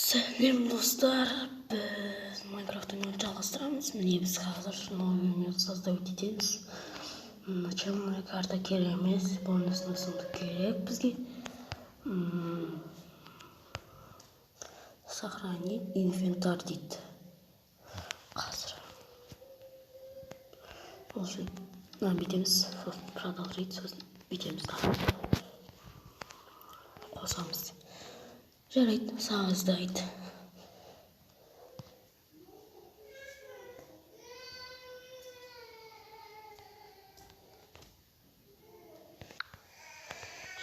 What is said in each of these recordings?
Сәлем достар, біз Майнкрафт ойнауды жалғастырамыз. Міне біз қазір новый мир создавать етеміз. Начальная карта керек емес, бонусный сундук керек бізге. Сохранить инвентарь дейді. Қазір. Осы бүйтеміз, сосын продолжить, сосын бүйтеміз да. Қосамыз. Жарайды, сағыздайды.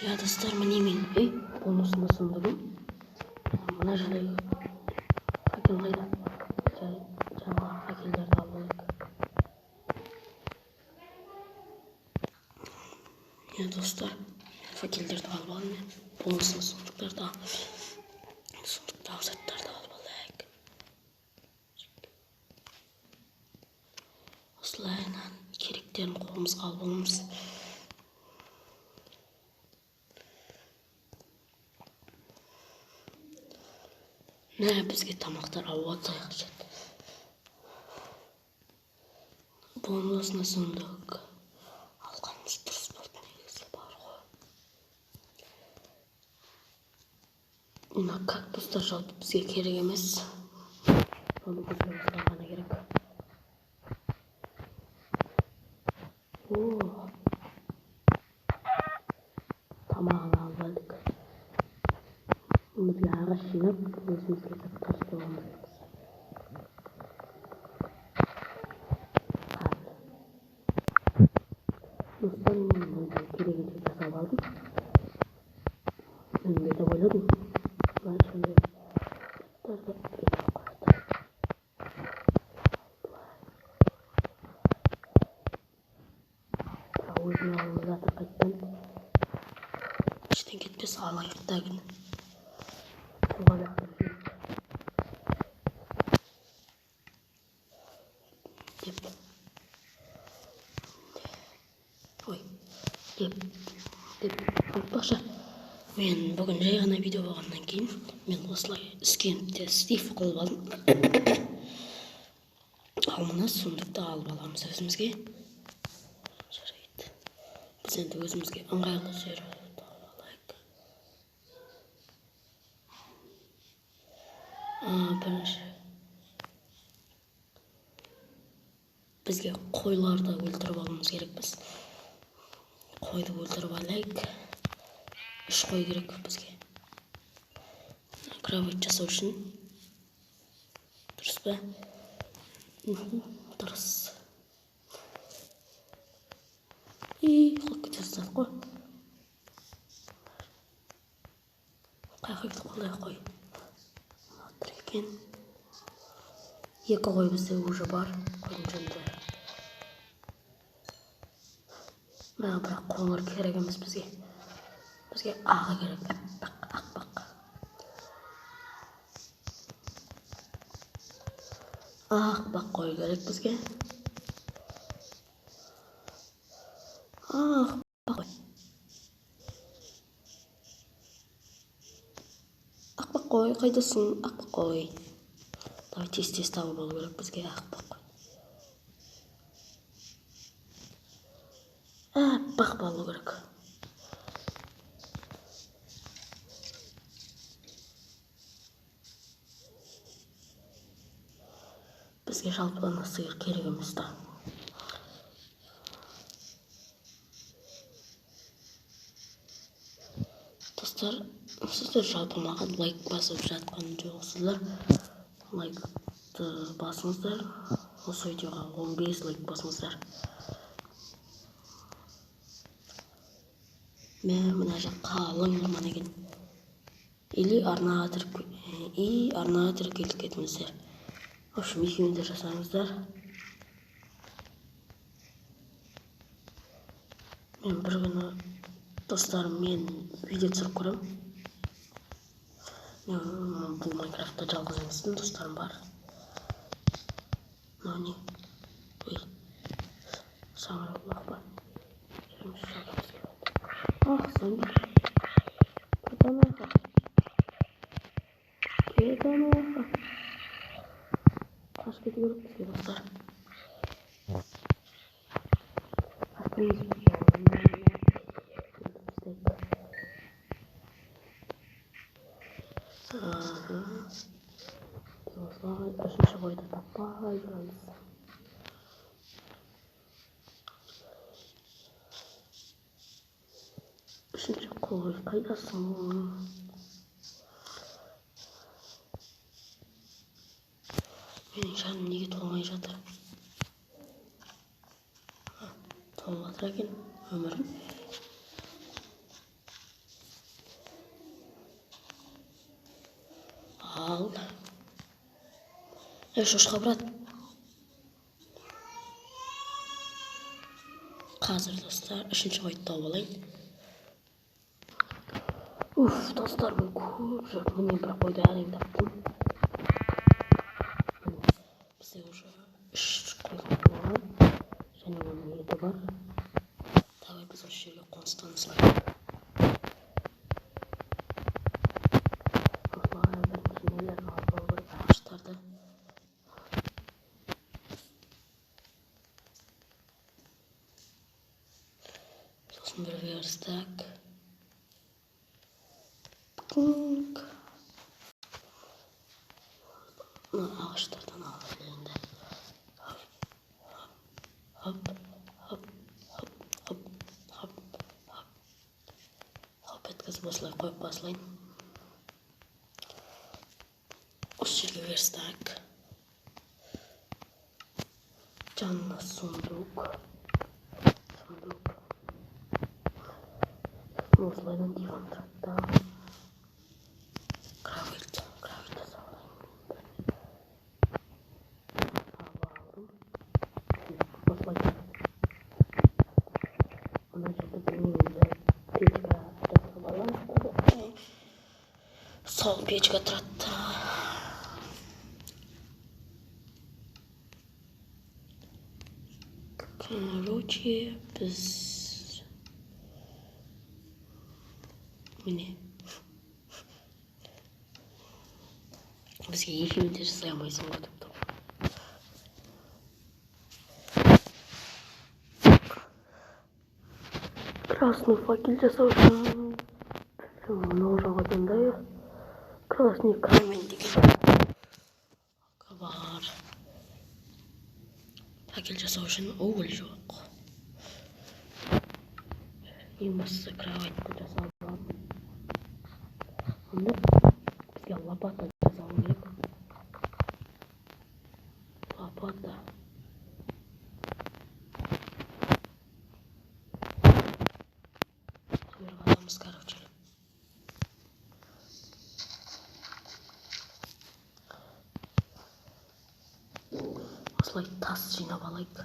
Я достар міне мен бонусында сундығым. Мына жерде факел қайда? Жаңағы факелдерді алып алайық. Я достар факелдерді алып алайын. Бонусында сундықтарды сундықтағы заттарды алып алайық. Осылайынан керектерін қолымызға алып аламыз. Бізге тамақтар алуға қажет. Бонусный сундук алғанымыз дұрыс болды, негізі бар ғой. Мына кактустар жалпы бізге керек емес. Оны бізге осылай ғана керек. Тамағын алып алдық. Бізге ағаш жинап, өзімізге заттар ұстауымыз керек. Достар, мен керегін жасап алдым. Мен де ойладым. Мына шынды заттарды етіп қойды. Бірақ өзін алымыз жатыр қайттан. Іштен кетпес алайық та күні. Айтпақшы, мен бүгін жай ғана видео болғаннан кейін мен осылай скемпте стив қылып алдым. Ал мына сундукты алып аламыз өзімізге. Жарайды. Біз енді өзімізге ыңғайлы жер тауып алайық. Бірінші бізге қойларды өлтіріп алуымыз керекпіз. Қойды өлтіріп алайық. 3 қой керек бізге. Кровать жасау үшін. Дұрыс па? Дұрыс. Қалып кетесіздер қой. Қай қой қой. Отыр екен. 2 қой бізде уже бар. Қойдың жөнді. Бірақ қоңыр керек емес бізге. Бізге ағы керек. Ақбақ. Ақбақ қой керек бізге. Ақбақ қой. Ақбақ қой, қайдасың? Ақбақ қой. Давай тез тауып алу керек бізге ақбақ қой. Ақбақ болу керек. Бізге жалпыдан сиыр керек емес та. Достар, сіздер жалпы маған лайк басып жатқан жоқсыздар. Лайкты басыңыздар. Осы видеоға 15 лайк басыңыздар. Мен мына жақ қалың орман екен. Или арнаға тіркеліп кетіңіздер. В общем, екеуін де жасаңыздар. Мен бір күні достарым мен видео түсіріп көрем. Мен бұл Майнкрафтта жалғыз емеспін, достарым бар. Мынау не? Саңырауқұлақ бар. Зомби. Куда надо? Bana. Kaç kedi görüp bize dostlar. Aklımız bir dostlar, üçüncü boyda tapayız. Üçüncü koy kaydasın. Benim canım niye dolmayacaktı? Dolmadıraken ömrüm. Al. Şoşqa brat. Hazır dostlar, üçüncü boyda olayım. Uf dostlar, bu çok mini bir boyda alayım taptım. Bize уже 3 koymak var. Және onun 7 var. Давай biz o şöyle konstanslar. Dostlar, ben neler aldı ağaçlarda. Sosun bir verstek. Kunk. Ağaçlardan aldı elinde. Hop hop hop hop hop hop hop. Hop etkisi başlayıp koyup başlayın. O şöyle verstek. Canlı sunduk. Oslaydan divan tratta. Kravit sağlayın. Aldım. Oslaydan. Ondan sonra benim elimde pechka tratta. Sol pechka tratta. Короче, biz mini bizga 2 minut sayamaysan o'tibdi. Красный факел жасаушан. Ножагаданда красный камень деген бар. Факел жасаушан угол жоқ. Ең бастысы кроватьты жасалған. Онда бізге лопата жасалу керек. Лопата. Сойырғанымыз, короче. Осылай тас жинап алайық.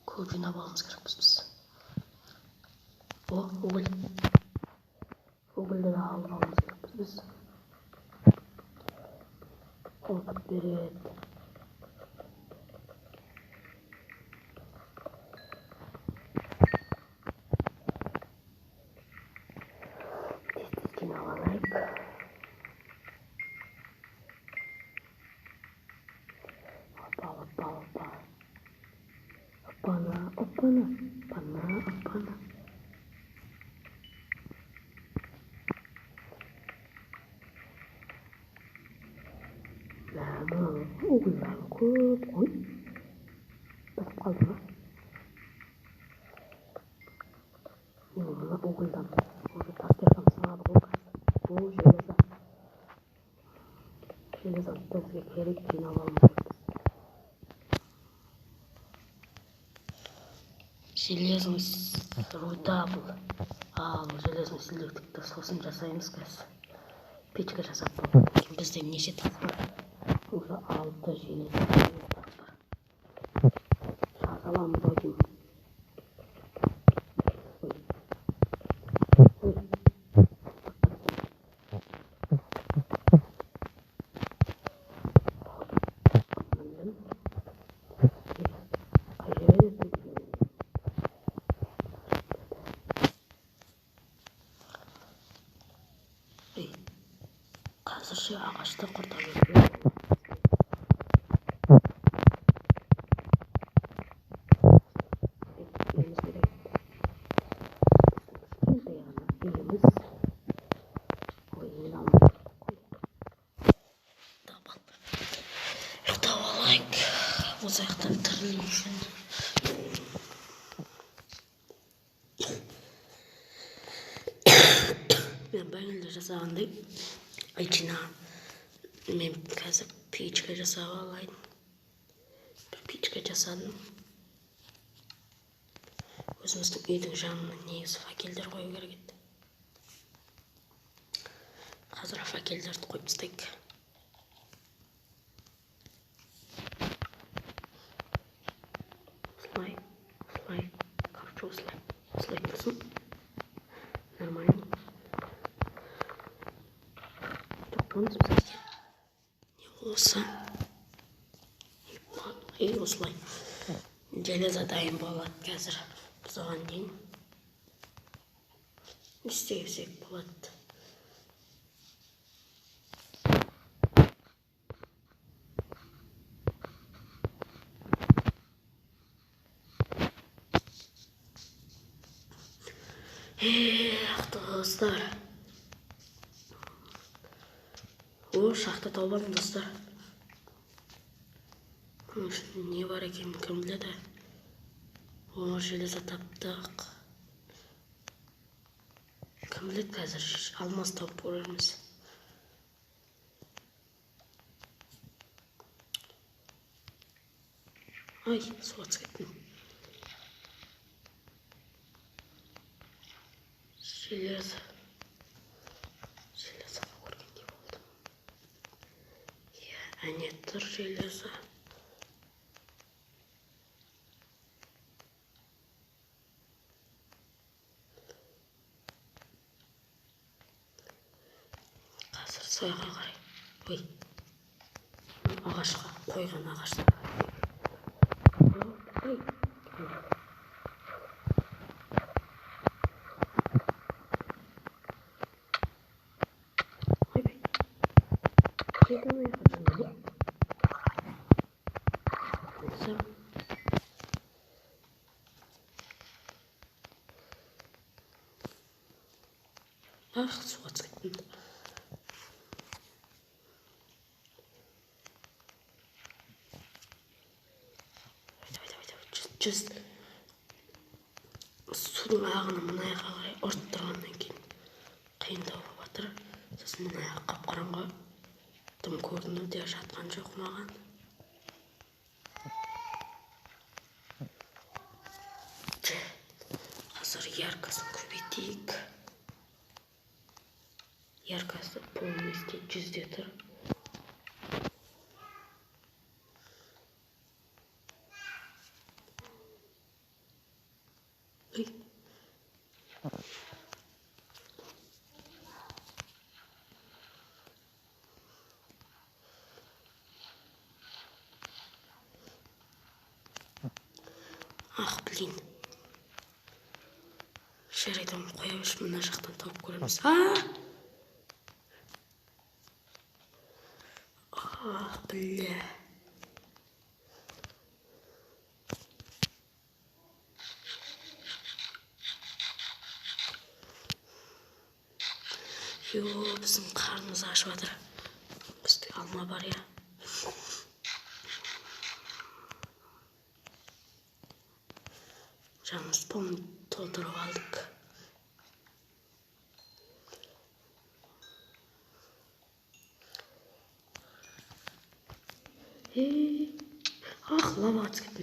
Көп жинап алуымыз керекпіз біз. О, уголь. Угольді да алып алуымыз керекпіз біз. Қорқыт береді. Тез жинап алайық. Опа. Опана. Угольдан көп қой. Басып қалды ма? Мына угольдан уже тастардан сыңады ғой қазір. О, железо бізге керек, жинап алуымыз керекпіз. Железный руда бұл. Ал железный селектикті сосын жасаймыз қазір. Печка жасап болған. Бізде неше тас бар? Уже 6 железный тас бар. Жазаламыз ойын. Қазірше ағашты құрта бермеу. Үйіміз керек. Кішкентай ғана үйіміз. Ой, мен алмай ұйықтап алайық. Осы аяқтан тірілу үшін. Мен бәңгілді жасағандай айчина. Мен қазір печка жасап алайын. Бір печка жасадым. Өзіміздің үйдің жанына негізі факелдер қою керек еді. Қазір факелдерді қойып тастайық. Осылай. Короче, осылай болсын. Нормально. Тоқтамыз бізде. Не болса. И осылай. Железа дайын болады қазір. Біз оған дейін істесек болады. Достар. Шахта тауып алдым, достар. Не бар екен, кім біледі? Железа таптық. Кім біледі, қазір алмас тауып көрерміз. Ай, суға түсіп кеттім. Железаға көргендей болдым. Әне тұр железа. Қазір сайға қарай. Ой, ағашқа қойған ағашты. Ой. Ах, суға түсіп. Just судың ағыны мына аяққа қарай ұрып тұрғаннан кейін қиындау болып жатыр. Сосын мына аяқ қап-қараңғы. Тым көрініп де жатқан жоқ маған. Қазір яркасын көбейтейік. Яркасы полностью 100-де тұр. Ах, блин. Жарайды, оны қоя берші, мына жақтан тауып көреміз. Ах, бля. Біздің қарнымыз ашып жатыр. Бізде алма бар, я. Жанымыз полный толтырып алдық. Ах, лава түсіп.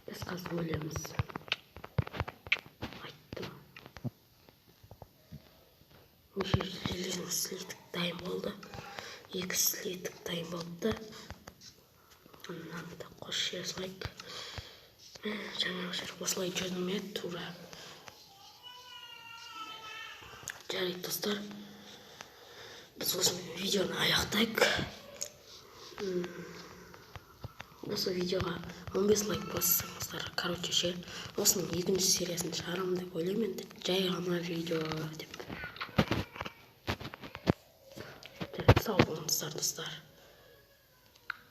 Біз қазір өлеміз. Айттым. Желездің слитік дайын болды. 2 слитік дайын болды. Оннан да қош жер салайық. Жаңағы жер осылай жүрдім еді, тура. Жарайды, достар. Біз осы видеоны аяқтайық. Осы видеоға 15 лайк бассаңыздар, короче ше, осының 2-ші сериясын шығарамын деп ойлаймын енді. Жай ғана видео деп. Sağ olun dostlar.